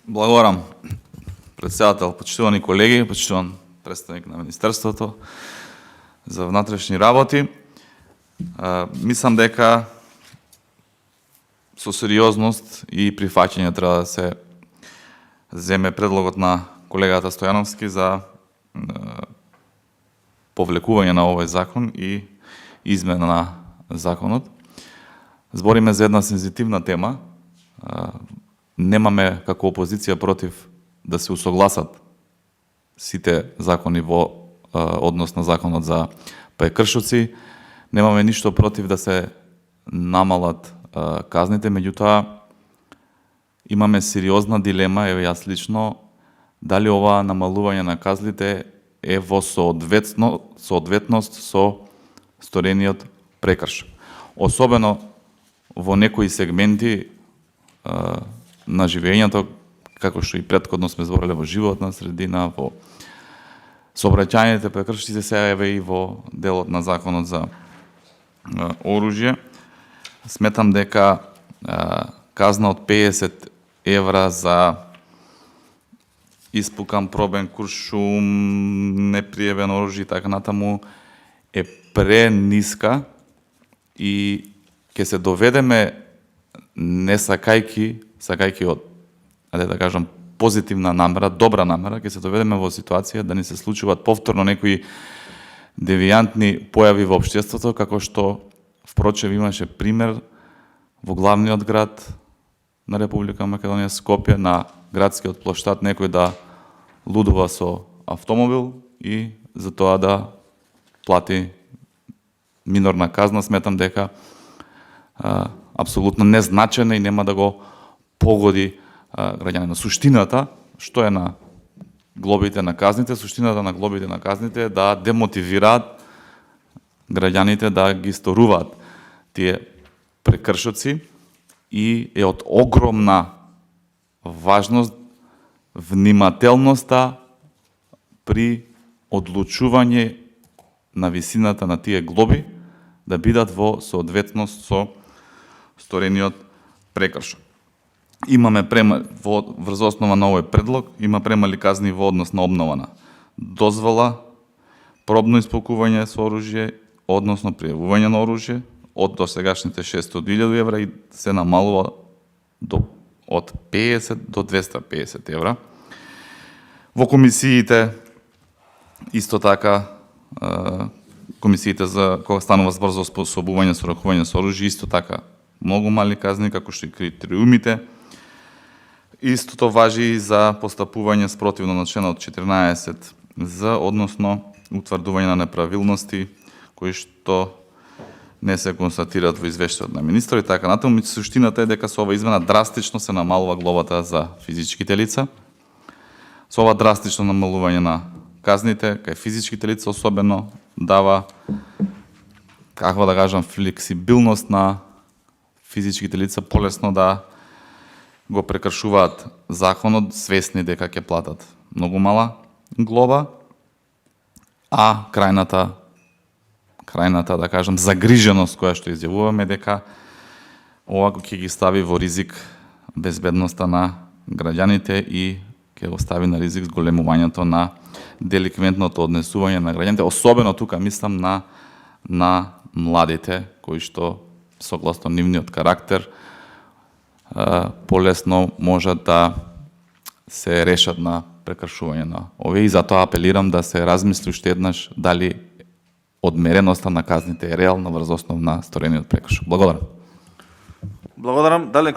Благодарам, председател, почитувани колеги, почитуван представник на Министерството за внатрешни работи. Мислам дека со сериозност и прифаќање треба да се земе предлогот на колегата Стојановски за повлекување на овој закон и измена на законот. Збориме за една сензитивна тема. Немаме како опозиција против да се усогласат сите закони во однос на законот за прекршоци. Немаме ништо против да се намалат казните, меѓутоа имаме сериозна дилема, еве јас лично, дали ова намалување на казните е во соодветност со сторениот прекршок. Особено во некои сегменти на живењето, како што и претходно сме збореле, во животна средина, во сообраќајните прекршоци, сега еве и во делот на законот за оружје. Сметам дека казна од 50 евра за испукан, пробен куршум, непријавен оружје и така натаму е прениска и ќе се доведеме не сакајки од, да кажам, позитивна намера, добра намера, ќе се доведеме во ситуација да ни се случуваат повторно некои девијантни појави во општеството, како што впрочем имаше пример во главниот град на Република Македонија, Скопје, на градскиот плоштад, некој да лудува со автомобил и за тоа да плати минорна казна. Сметам дека апсолутно незначена и нема да го погоди граѓанинот. Суштината, што е на глобите на казните? Суштината на глобите на казните е да демотивираат граѓаните да ги сторуваат тие прекршоци и е од огромна важност внимателноста при одлучување на висината на тие глоби да бидат во соодветност со сторениот прекршок. Имаме врз основа на овој предлог, има премали казни во однос на обнована дозвола, пробно исполкување со оружје, односно пријавување на оружје од досегашните 600.000 евра и се намалува од 50 до 250 евра. Во комисиите исто така, комисиите за кога станува збор за осposobување со ракување со оружје, исто така многу мали казни, како што и критериумите. Истото важи и за постапување спротивно на членот 14 за, односно утврдување на неправилности кои што не се констатираат во извештајот на министер и така натаму. Суштината е дека со ова измена драстично се намалува глобата за физичките лица. Со ова драстично намалување на казните кај физичките лица особено дава, каква да кажам, флексибилност на физичките лица полесно да го прекршуваат законот, свесни дека ќе платат многу мала глоба, а крајната, да кажам, загриженост која што изјавуваме дека ова ќе ги стави во ризик безбедноста на граѓаните и ќе го стави на ризик зголемувањето на деликвентното однесување на граѓаните, особено тука мислам на младите кои што согласно нивниот карактер полесно можат да се решат на прекршување на овие и затоа апелирам да се размисли уште еднаш дали одмереноста на казните е реална врз основ на сторениот прекршок. Благодарам. Благодарам. Дали